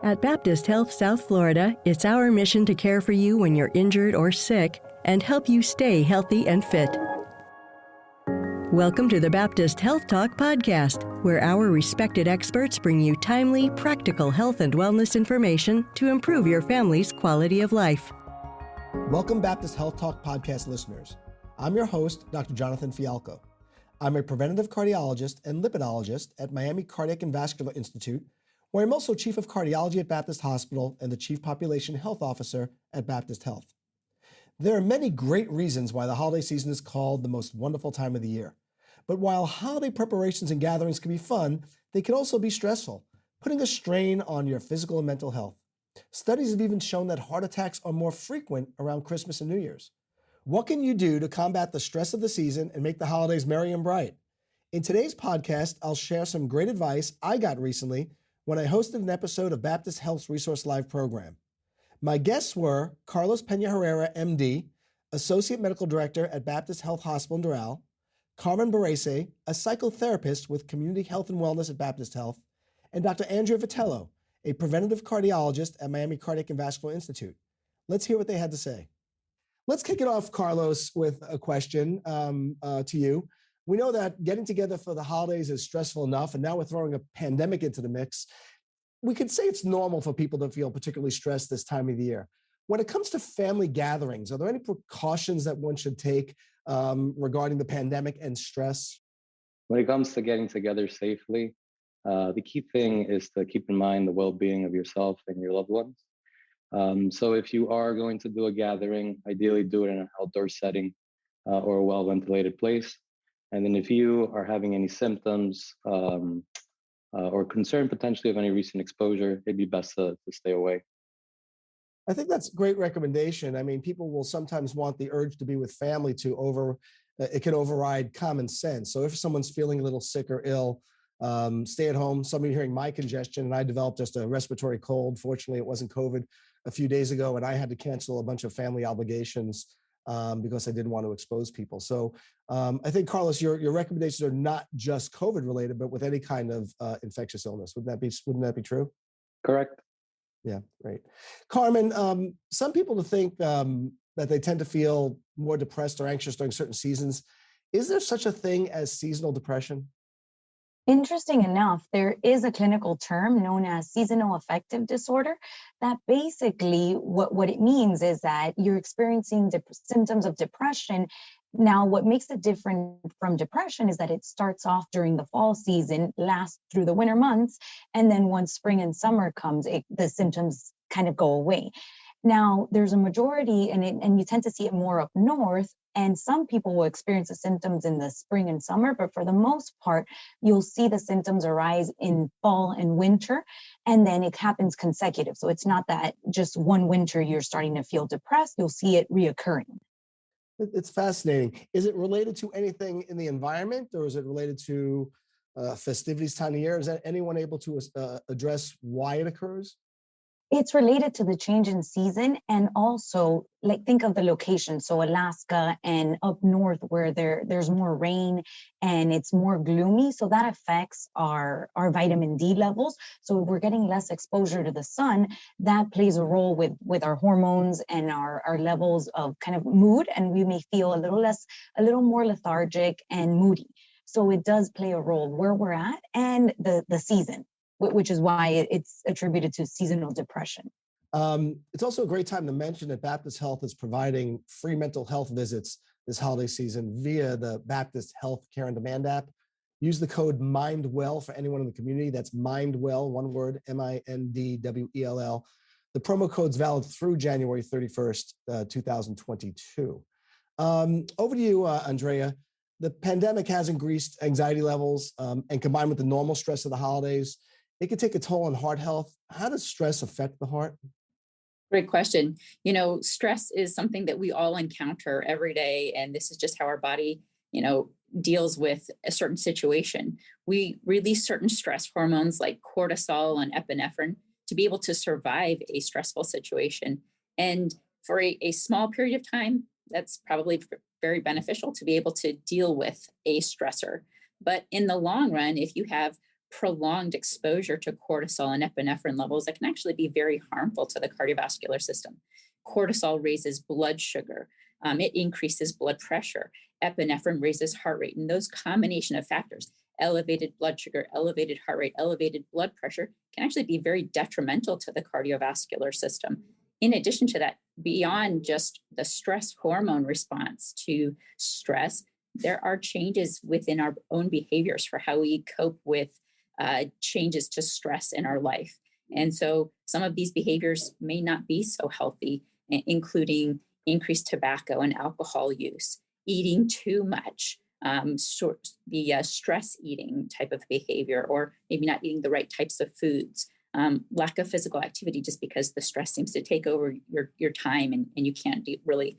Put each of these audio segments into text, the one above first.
At Baptist Health South Florida, it's our mission to care for you when you're injured or sick and help you stay healthy and fit. Welcome to the Baptist Health Talk podcast, where our respected experts bring you timely, practical health and wellness information to improve your family's quality of life. Welcome, Baptist Health Talk podcast listeners. I'm your host, Dr. Jonathan Fialco. I'm a preventative cardiologist and lipidologist at Miami Cardiac and Vascular Institute, where I'm also Chief of Cardiology at Baptist Hospital and the Chief Population Health Officer at Baptist Health. There are many great reasons why the holiday season is called the most wonderful time of the year. But while holiday preparations and gatherings can be fun, they can also be stressful, putting a strain on your physical and mental health. Studies have even shown that heart attacks are more frequent around Christmas and New Year's. What can you do to combat the stress of the season and make the holidays merry and bright? In today's podcast, I'll share some great advice I got recently when I hosted an episode of Baptist Health's Resource Live program. My guests were Carlos Peña-Herrera, MD, Associate Medical Director at Baptist Health Hospital in Doral, Carmen Barresi, a psychotherapist with Community Health and Wellness at Baptist Health, and Dr. Andrea Vitello, a preventative cardiologist at Miami Cardiac and Vascular Institute. Let's hear what they had to say. Let's kick it off, Carlos, with a question to you. We know that getting together for the holidays is stressful enough, and now we're throwing a pandemic into the mix. We could say it's normal for people to feel particularly stressed this time of the year. When it comes to family gatherings, are there any precautions that one should take regarding the pandemic and stress? When it comes to getting together safely, the key thing is to keep in mind the well-being of yourself and your loved ones. So if you are going to do a gathering, ideally do it in an outdoor setting or a well-ventilated place. And then if you are having any symptoms or concern potentially of any recent exposure, it'd be best to stay away. I think that's a great recommendation. I mean, people will sometimes want the urge to be with family it can override common sense. So if someone's feeling a little sick or ill, stay at home. Some of you hearing my congestion, and I developed just a respiratory cold. Fortunately, it wasn't COVID a few days ago, and I had to cancel a bunch of family obligations because I didn't want to expose people. So I think, Carlos, your recommendations are not just COVID related, but with any kind of infectious illness. Wouldn't that be true? Correct. Yeah, great. Carmen, some people think that they tend to feel more depressed or anxious during certain seasons. Is there such a thing as seasonal depression? Interesting enough, there is a clinical term known as seasonal affective disorder that basically what it means is that you're experiencing symptoms of depression. Now, what makes it different from depression is that it starts off during the fall season, lasts through the winter months, and then once spring and summer comes, the symptoms kind of go away. Now, there's a majority, and you tend to see it more up north, and some people will experience the symptoms in the spring and summer, but for the most part, you'll see the symptoms arise in fall and winter, and then it happens consecutive. So it's not that just one winter you're starting to feel depressed, you'll see it reoccurring. It's fascinating. Is it related to anything in the environment, or is it related to festivities time of year? Is that anyone able to address why it occurs? It's related to the change in season, and also think of the location. So Alaska and up north where there's more rain and it's more gloomy. So that affects our vitamin D levels. So if we're getting less exposure to the sun, that plays a role with our hormones and our levels of kind of mood. And we may feel a little more lethargic and moody. So it does play a role where we're at and the season, which is why it's attributed to seasonal depression. It's also a great time to mention that Baptist Health is providing free mental health visits this holiday season via the Baptist Health Care on Demand app. Use the code MINDWELL for anyone in the community. That's MINDWELL, one word, MINDWELL. The promo code's valid through January 31st, 2022. Over to you, Andrea. The pandemic has increased anxiety levels and combined with the normal stress of the holidays, it can take a toll on heart health. How does stress affect the heart? Great question. Stress is something that we all encounter every day, and this is just how our body, deals with a certain situation. We release certain stress hormones like cortisol and epinephrine to be able to survive a stressful situation. And for a small period of time, that's probably very beneficial to be able to deal with a stressor. But in the long run, if you have prolonged exposure to cortisol and epinephrine levels that can actually be very harmful to the cardiovascular system. Cortisol raises blood sugar. It increases blood pressure. Epinephrine raises heart rate. And those combination of factors, elevated blood sugar, elevated heart rate, elevated blood pressure, can actually be very detrimental to the cardiovascular system. In addition to that, beyond just the stress hormone response to stress, there are changes within our own behaviors for how we cope with changes to stress in our life. And so some of these behaviors may not be so healthy, including increased tobacco and alcohol use, eating too much, the stress eating type of behavior, or maybe not eating the right types of foods, lack of physical activity just because the stress seems to take over your time and you can't really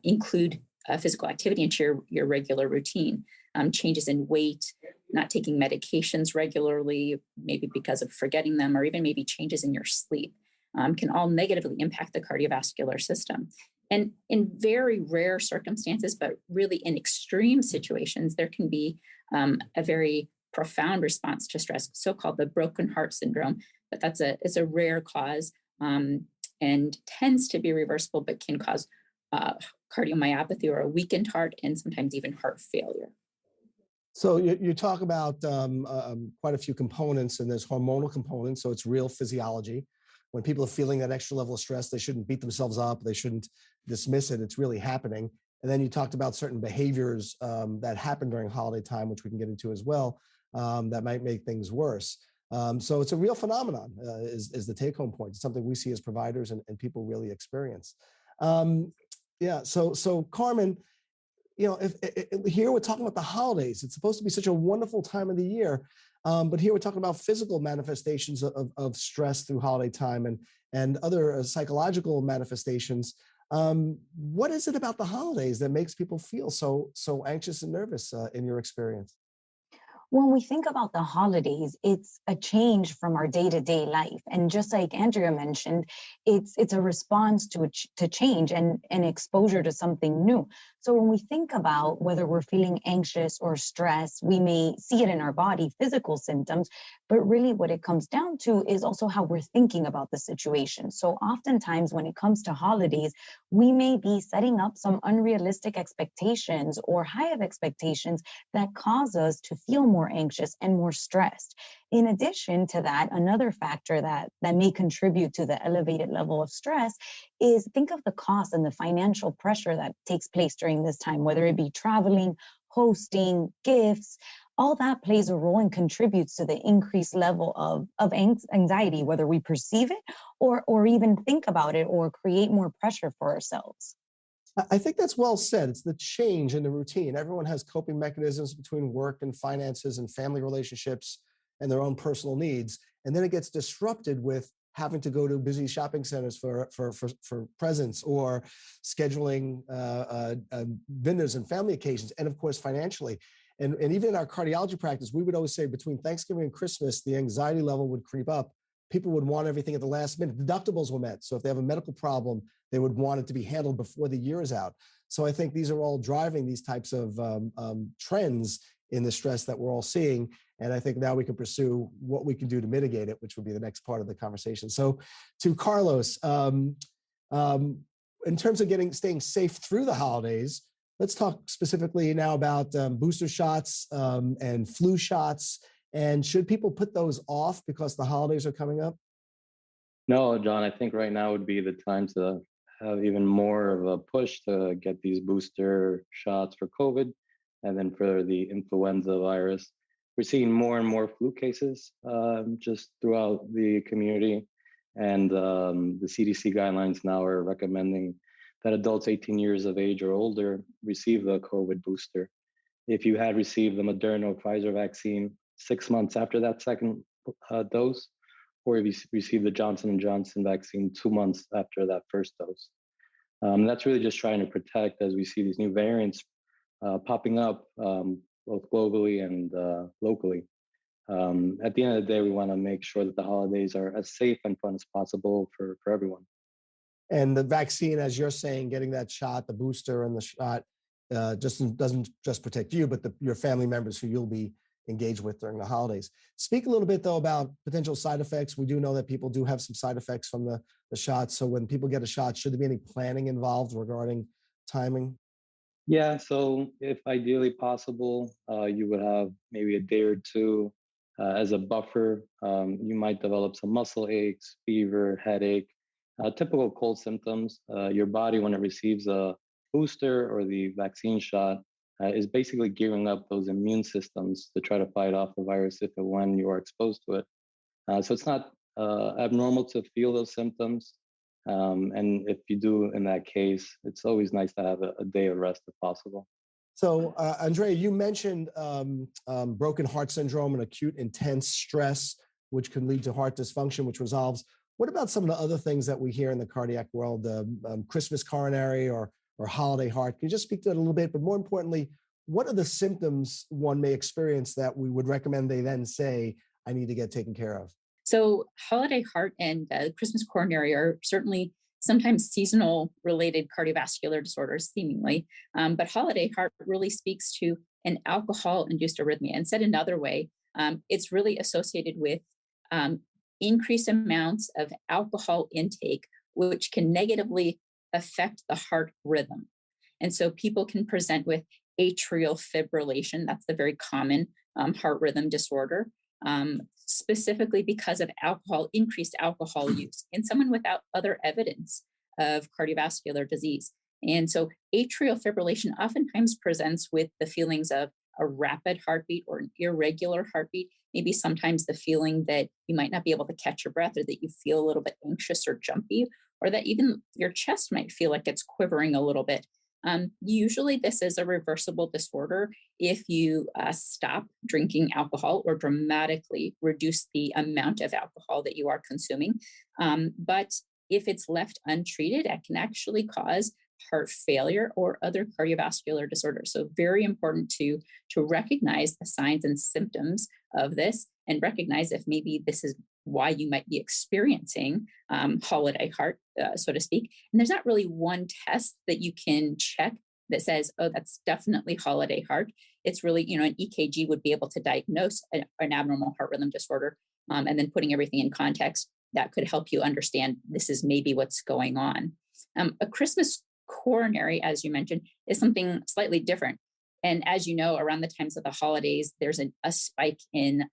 include physical activity into your regular routine, changes in weight, not taking medications regularly, maybe because of forgetting them, or even maybe changes in your sleep, can all negatively impact the cardiovascular system. And in very rare circumstances, but really in extreme situations, there can be a very profound response to stress, so-called the broken heart syndrome. But it's a rare cause and tends to be reversible, but can cause cardiomyopathy or a weakened heart, and sometimes even heart failure. So you talk about quite a few components, and there's hormonal components, so it's real physiology. When people are feeling that extra level of stress, they shouldn't beat themselves up, they shouldn't dismiss it, it's really happening. And then you talked about certain behaviors that happen during holiday time, which we can get into as well, that might make things worse. So it's a real phenomenon, is the take-home point. It's something we see as providers and people really experience. So Carmen, if here we're talking about the holidays. It's supposed to be such a wonderful time of the year, but here we're talking about physical manifestations of stress through holiday time and other psychological manifestations. What is it about the holidays that makes people feel so anxious and nervous in your experience? When we think about the holidays, it's a change from our day-to-day life. And just like Andrea mentioned, it's a response to change and exposure to something new. So when we think about whether we're feeling anxious or stressed, we may see it in our body, physical symptoms, but really what it comes down to is also how we're thinking about the situation. So oftentimes when it comes to holidays, we may be setting up some unrealistic expectations or high of expectations that cause us to feel more anxious and more stressed. In addition to that, another factor that may contribute to the elevated level of stress is think of the cost and the financial pressure that takes place during this time, whether it be traveling, hosting, gifts. All that plays a role and contributes to the increased level of anxiety, whether we perceive it or even think about it or create more pressure for ourselves. I think that's well said. It's the change in the routine. Everyone has coping mechanisms between work and finances and family relationships and their own personal needs. And then it gets disrupted with having to go to busy shopping centers for presents or scheduling dinners and family occasions, and of course, financially. And even in our cardiology practice, we would always say between Thanksgiving and Christmas, the anxiety level would creep up. People would want everything at the last minute. Deductibles were met. So if they have a medical problem, they would want it to be handled before the year is out. So I think these are all driving these types of trends in the stress that we're all seeing. And I think now we can pursue what we can do to mitigate it, which would be the next part of the conversation. So to Carlos, in terms of staying safe through the holidays, let's talk specifically now about booster shots and flu shots. And should people put those off because the holidays are coming up? No, John, I think right now would be the time to have even more of a push to get these booster shots for COVID and then for the influenza virus. We're seeing more and more flu cases just throughout the community. And the CDC guidelines now are recommending that adults 18 years of age or older receive the COVID booster. If you had received the Moderna or Pfizer vaccine 6 months after that second dose, or if you received the Johnson & Johnson vaccine 2 months after that first dose. That's really just trying to protect as we see these new variants popping up both globally and locally. At the end of the day, we want to make sure that the holidays are as safe and fun as possible for everyone. And the vaccine, as you're saying, getting that shot, the booster and the shot, doesn't just protect you, but your family members who you'll be engage with during the holidays. Speak a little bit, though, about potential side effects. We do know that people do have some side effects from the shots. So when people get a shot, should there be any planning involved regarding timing? Yeah, so if ideally possible, you would have maybe a day or two as a buffer. You might develop some muscle aches, fever, headache, typical cold symptoms. Your body, when it receives a booster or the vaccine shot, is basically gearing up those immune systems to try to fight off the virus if and when you are exposed to it. So it's not abnormal to feel those symptoms. And if you do in that case, it's always nice to have a day of rest if possible. So, Andrea, you mentioned broken heart syndrome and acute intense stress, which can lead to heart dysfunction, which resolves. What about some of the other things that we hear in the cardiac world, Christmas coronary or holiday heart? Can you just speak to it a little bit? But more importantly, what are the symptoms one may experience that we would recommend they then say, I need to get taken care of? So holiday heart and Christmas coronary are certainly sometimes seasonal related cardiovascular disorders, seemingly. But holiday heart really speaks to an alcohol-induced arrhythmia. And said another way, it's really associated with increased amounts of alcohol intake, which can negatively affect the heart rhythm. And so people can present with atrial fibrillation. That's the very common heart rhythm disorder. Specifically because of increased alcohol use in someone without other evidence of cardiovascular disease. And so atrial fibrillation oftentimes presents with the feelings of a rapid heartbeat or an irregular heartbeat, maybe sometimes the feeling that you might not be able to catch your breath or that you feel a little bit anxious or jumpy, or that even your chest might feel like it's quivering a little bit. Usually this is a reversible disorder if you stop drinking alcohol or dramatically reduce the amount of alcohol that you are consuming. But if it's left untreated, it can actually cause heart failure or other cardiovascular disorders. So very important to recognize the signs and symptoms of this and recognize if maybe this is why you might be experiencing holiday heart, so to speak. And there's not really one test that you can check that says, oh, that's definitely holiday heart. It's really, an EKG would be able to diagnose an abnormal heart rhythm disorder. And then putting everything in context, that could help you understand this is maybe what's going on. A Christmas coronary, as you mentioned, is something slightly different. And as you know, around the times of the holidays, there's a spike in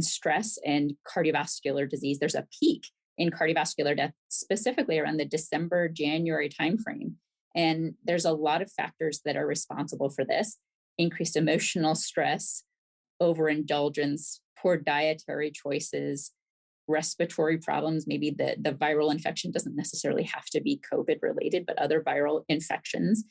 stress and cardiovascular disease. There's a peak in cardiovascular death, specifically around the December, January timeframe. And there's a lot of factors that are responsible for this: increased emotional stress, overindulgence, poor dietary choices, respiratory problems. Maybe the viral infection doesn't necessarily have to be COVID related, but other viral infections,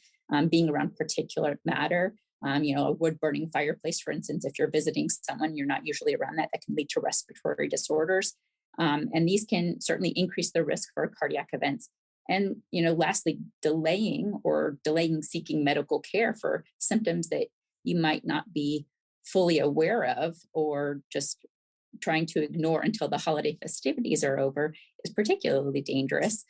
being around particulate matter. A wood burning fireplace, for instance, if you're visiting someone, you're not usually around that can lead to respiratory disorders. And these can certainly increase the risk for cardiac events. And, lastly, delaying seeking medical care for symptoms that you might not be fully aware of or just trying to ignore until the holiday festivities are over is particularly dangerous.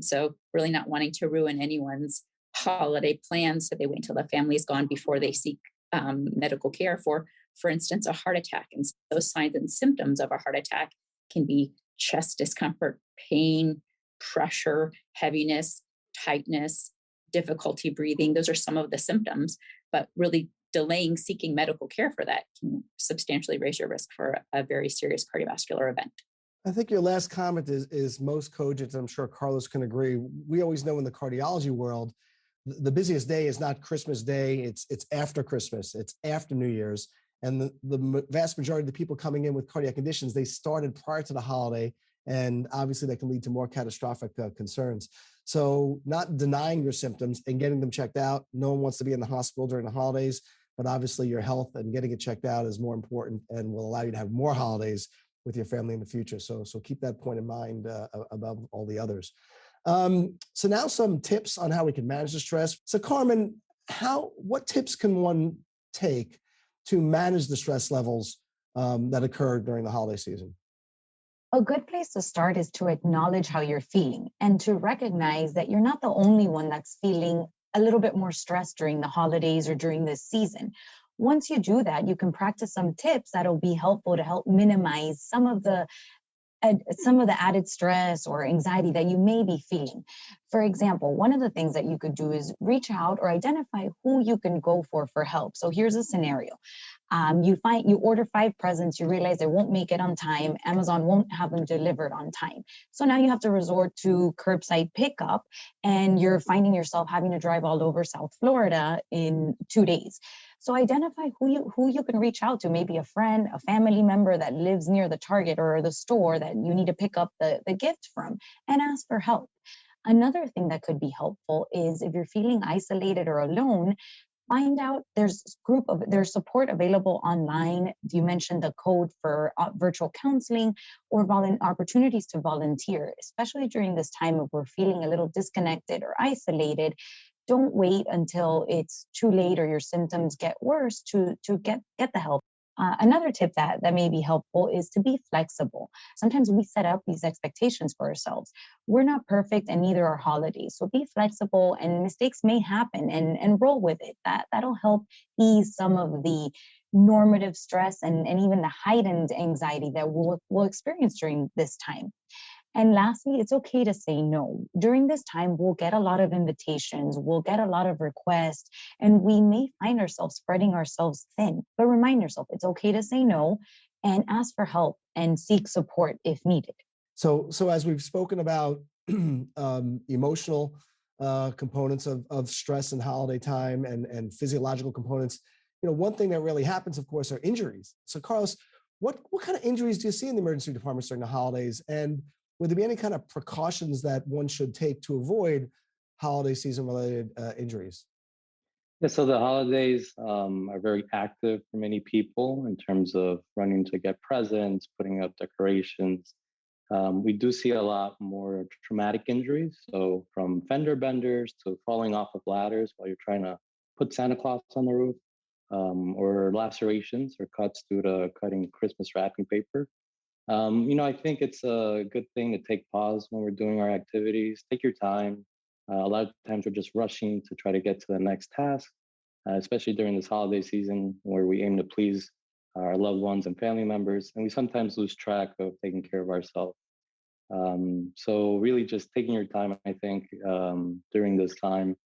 So really not wanting to ruin anyone's holiday plans, so they wait until the family's gone before they seek medical care for instance, a heart attack. And those signs and symptoms of a heart attack can be chest discomfort, pain, pressure, heaviness, tightness, difficulty breathing. Those are some of the symptoms, but really delaying seeking medical care for that can substantially raise your risk for a very serious cardiovascular event. I think your last comment is most cogent. I'm sure Carlos can agree. We always know in the cardiology world, the busiest day is not Christmas Day. It's after Christmas. It's after New Year's. And the vast majority of the people coming in with cardiac conditions, they started prior to the holiday. And obviously that can lead to more catastrophic concerns. So not denying your symptoms and getting them checked out. No one wants to be in the hospital during the holidays, but obviously your health and getting it checked out is more important and will allow you to have more holidays with your family in the future. So keep that point in mind above all the others. So now some tips on how we can manage the stress. So Carmen, what tips can one take to manage the stress levels that occur during the holiday season? A good place to start is to acknowledge how you're feeling and to recognize that you're not the only one that's feeling a little bit more stressed during the holidays or during this season. Once you do that, you can practice some tips that'll be helpful to help minimize some of the added stress or anxiety that you may be feeling. For example, one of the things that you could do is reach out or identify who you can go for help. So here's a scenario. You order 5 presents, you realize they won't make it on time. Amazon won't have them delivered on time. So now you have to resort to curbside pickup, and you're finding yourself having to drive all over South Florida in 2 days. So identify who you can reach out to, maybe a friend, a family member that lives near the Target or the store that you need to pick up the gift from, and ask for help. Another thing that could be helpful is if you're feeling isolated or alone, find out there's support available online. You mentioned the code for virtual counseling or opportunities to volunteer, especially during this time of we're feeling a little disconnected or isolated. Don't wait until it's too late or your symptoms get worse to get the help. Another tip that may be helpful is to be flexible. Sometimes we set up these expectations for ourselves. We're not perfect, and neither are holidays. So be flexible, and mistakes may happen, and roll with it. That'll help ease some of the normative stress and even the heightened anxiety that we'll experience during this time. And lastly, it's okay to say no. During this time, we'll get a lot of invitations, we'll get a lot of requests, and we may find ourselves spreading ourselves thin. But remind yourself, it's okay to say no and ask for help and seek support if needed. So as we've spoken about emotional components of stress and holiday time and physiological components, one thing that really happens, of course, are injuries. So Carlos, what kind of injuries do you see in the emergency departments during the holidays? And would there be any kind of precautions that one should take to avoid holiday season related injuries? Yeah, so the holidays are very active for many people in terms of running to get presents, putting up decorations. We do see a lot more traumatic injuries. So from fender benders to falling off of ladders while you're trying to put Santa Claus on the roof, or lacerations or cuts due to cutting Christmas wrapping paper. I think it's a good thing to take pause when we're doing our activities. Take your time. A lot of times we're just rushing to try to get to the next task, especially during this holiday season where we aim to please our loved ones and family members, and we sometimes lose track of taking care of ourselves. So really just taking your time, I think, during this time.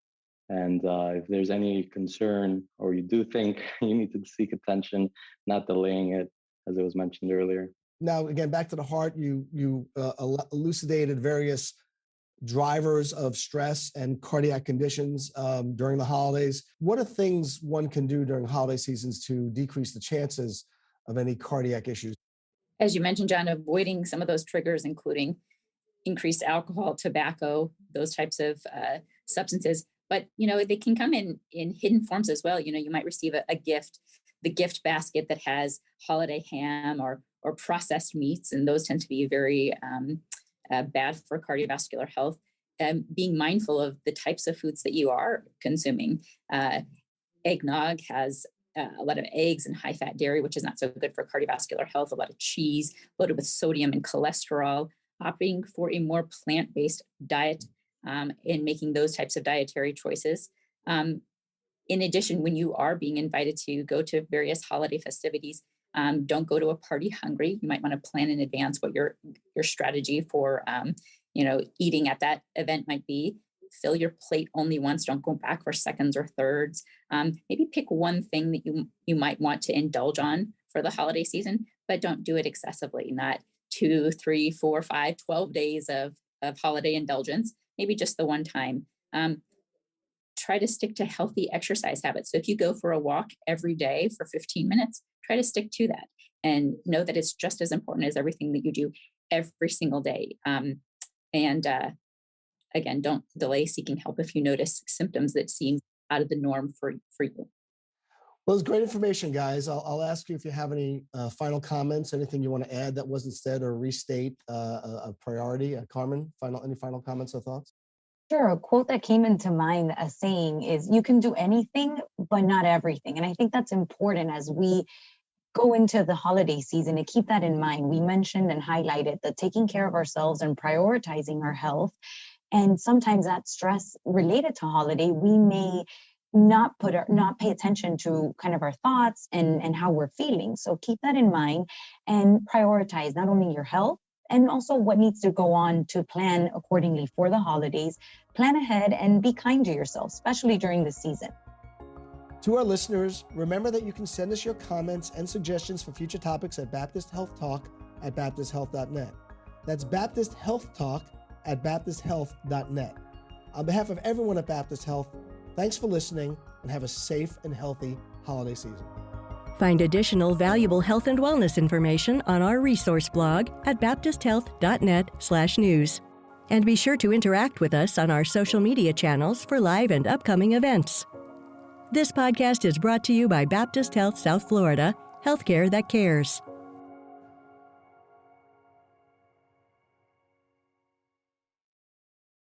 And if there's any concern or you do think you need to seek attention, not delaying it, as it was mentioned earlier. Now, again, back to the heart, you elucidated various drivers of stress and cardiac conditions during the holidays. What are things one can do during holiday seasons to decrease the chances of any cardiac issues? As you mentioned, John, avoiding some of those triggers, including increased alcohol, tobacco, those types of substances. But, they can come in hidden forms as well. You might receive a gift, the gift basket that has holiday ham or processed meats, and those tend to be very bad for cardiovascular health. Being mindful of the types of foods that you are consuming. Eggnog has a lot of eggs and high-fat dairy, which is not so good for cardiovascular health. A lot of cheese loaded with sodium and cholesterol. Opting for a more plant-based diet and making those types of dietary choices. In addition, when you are being invited to go to various holiday festivities, don't go to a party hungry. You might want to plan in advance what your strategy for eating at that event might be. Fill your plate only once. Don't go back for seconds or thirds. Maybe pick one thing that you might want to indulge on for the holiday season, but don't do it excessively. Not 2, 3, 4, 5, 12 days of holiday indulgence. Maybe just the one time. Try to stick to healthy exercise habits. So if you go for a walk every day for 15 minutes, try to stick to that and know that it's just as important as everything that you do every single day. Again, don't delay seeking help if you notice symptoms that seem out of the norm for you. Well, it's great information, guys. I'll ask you if you have any final comments, anything you want to add that wasn't said or restate a priority. Carmen, any final comments or thoughts? Sure. A quote that came into mind, a saying is, you can do anything, but not everything. And I think that's important as we go into the holiday season to keep that in mind. We mentioned and highlighted that taking care of ourselves and prioritizing our health. And sometimes that stress related to holiday, we may not pay attention to kind of our thoughts and how we're feeling. So keep that in mind and prioritize not only your health and also what needs to go on to plan accordingly for the holidays. Plan ahead and be kind to yourself, especially during the season. To our listeners, remember that you can send us your comments and suggestions for future topics at baptisthealthtalk@baptisthealth.net. That's baptisthealthtalk@baptisthealth.net. On behalf of everyone at Baptist Health, thanks for listening and have a safe and healthy holiday season. Find additional valuable health and wellness information on our resource blog at baptisthealth.net/news. And be sure to interact with us on our social media channels for live and upcoming events. This podcast is brought to you by Baptist Health South Florida, healthcare that cares.